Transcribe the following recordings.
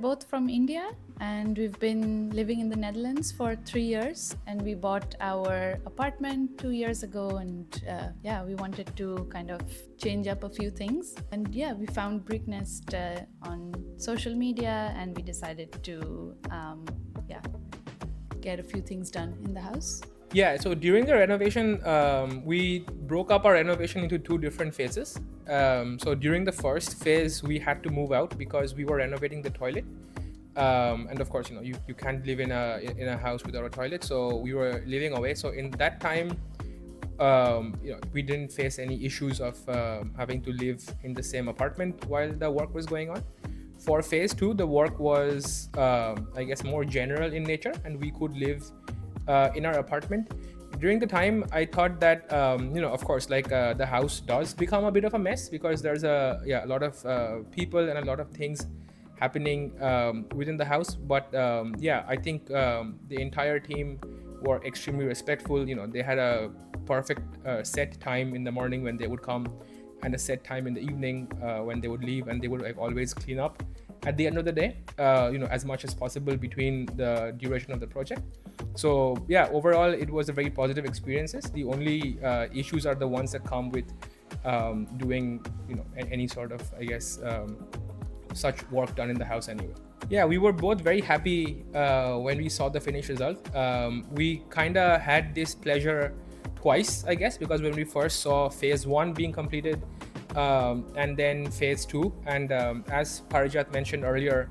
Both from India, and we've been living in the Netherlands for 3 years, and we bought our apartment 2 years ago, and we wanted to kind of change up a few things. And we found Bricknest on social media, and we decided to get a few things done in the house. Yeah, so during the renovation, we broke up our renovation into two different phases. So during the first phase, we had to move out because we were renovating the toilet. And of course, you can't live in a house without a toilet. So we were living away. So in that time, we didn't face any issues of having to live in the same apartment while the work was going on. For phase two, the work was, more general in nature, and we could live in our apartment. During the time, I thought that, of course, the house does become a bit of a mess because there's a lot of people and a lot of things happening within the house. But I think the entire team were extremely respectful. They had a perfect set time in the morning when they would come, and a set time in the evening when they would leave, and they would always clean up at the end of the day, as much as possible between the duration of the project. So overall it was a very positive experiences. The only issues are the ones that come with doing any sort of such work done in the house anyway. We were both very happy when we saw the finished result. We kind of had this pleasure twice, I guess, because when we first saw phase one being completed, and then phase two, and as Parijat mentioned earlier,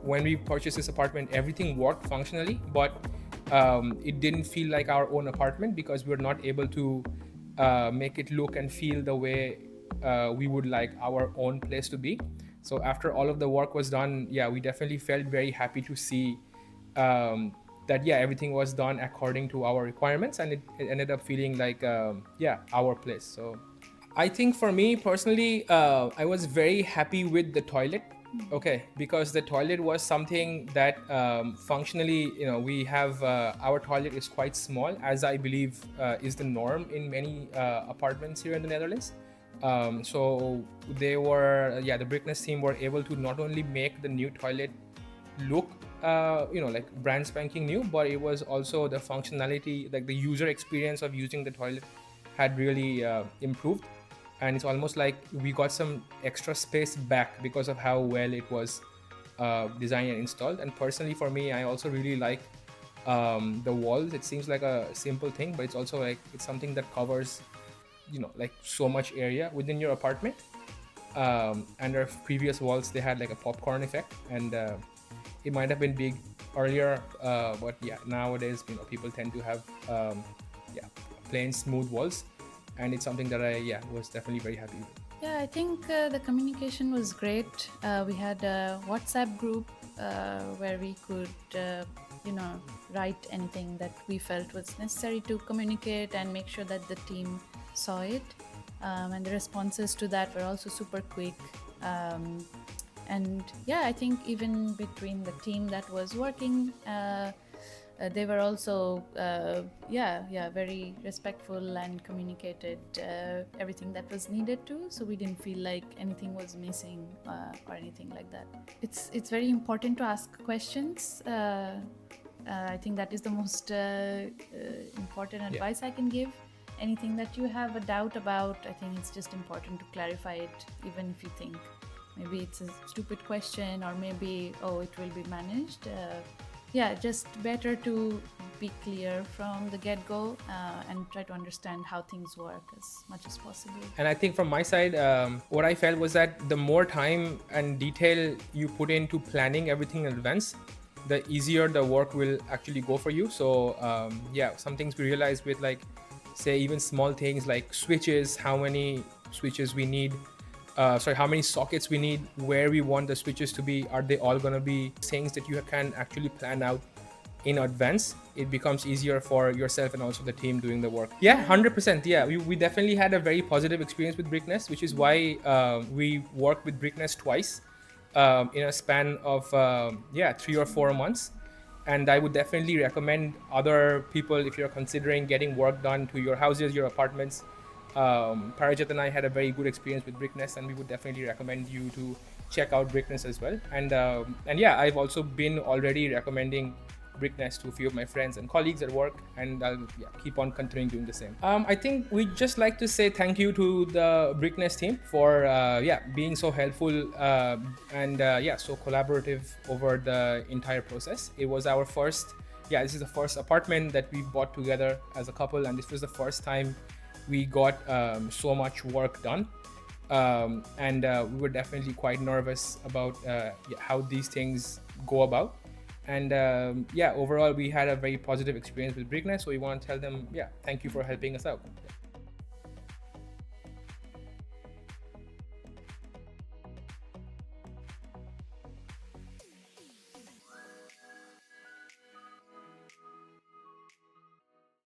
when we purchased this apartment, everything worked functionally, but it didn't feel like our own apartment because we were not able to make it look and feel the way we would like our own place to be. So after all of the work was done, we definitely felt very happy to see that everything was done according to our requirements, and it ended up feeling like our place. So I think for me personally, I was very happy with the toilet. Okay, because the toilet was something that functionally, we have our toilet is quite small, as I believe is the norm in many apartments here in the Netherlands. So they were, the Bricknest team were able to not only make the new toilet look like brand spanking new, but it was also the functionality, like the user experience of using the toilet had really improved. And it's almost like we got some extra space back because of how well it was designed and installed. And personally for me, I also really like the walls. It seems like a simple thing, but it's also like it's something that covers like so much area within your apartment. And our previous walls, they had like a popcorn effect, and it might have been big earlier, but nowadays people tend to have plain smooth walls, and it's something that I was definitely very happy with. I think the communication was great. We had a WhatsApp group where we could write anything that we felt was necessary to communicate and make sure that the team saw it, and the responses to that were also super quick. And I think even between the team that was working, they were also very respectful and communicated everything that was needed to, so we didn't feel like anything was missing or anything like that. It's very important to ask questions. I think that is the most important advice I can give. Anything that you have a doubt about, I think it's just important to clarify it, even if you think maybe it's a stupid question, or maybe it will be managed. Just better to be clear from the get-go and try to understand how things work as much as possible. And I think from my side, what I felt was that the more time and detail you put into planning everything in advance, the easier the work will actually go for you. So some things we realized with, like, say, even small things like switches, how many switches we need, how many sockets we need, where we want the switches to be, are they all going to be things that you can actually plan out in advance. It becomes easier for yourself and also the team doing the work. 100%. We definitely had a very positive experience with Bricknest, which is why we worked with Bricknest twice in a span of 3 or 4 months. And I would definitely recommend other people, if you're considering getting work done to your houses, your apartments. Parijat and I had a very good experience with Bricknest, and we would definitely recommend you to check out Brickness as well. And yeah, I've also been already recommending Brickness to a few of my friends and colleagues at work, and I'll keep on continuing doing the same. I think we'd just like to say thank you to the Brickness team for being so helpful and so collaborative over the entire process. It was our first, this is the first apartment that we've bought together as a couple, and this was the first time we got so much work done. And we were definitely quite nervous about how these things go about. And overall, we had a very positive experience with Brickness. So we want to tell them, thank you for helping us out.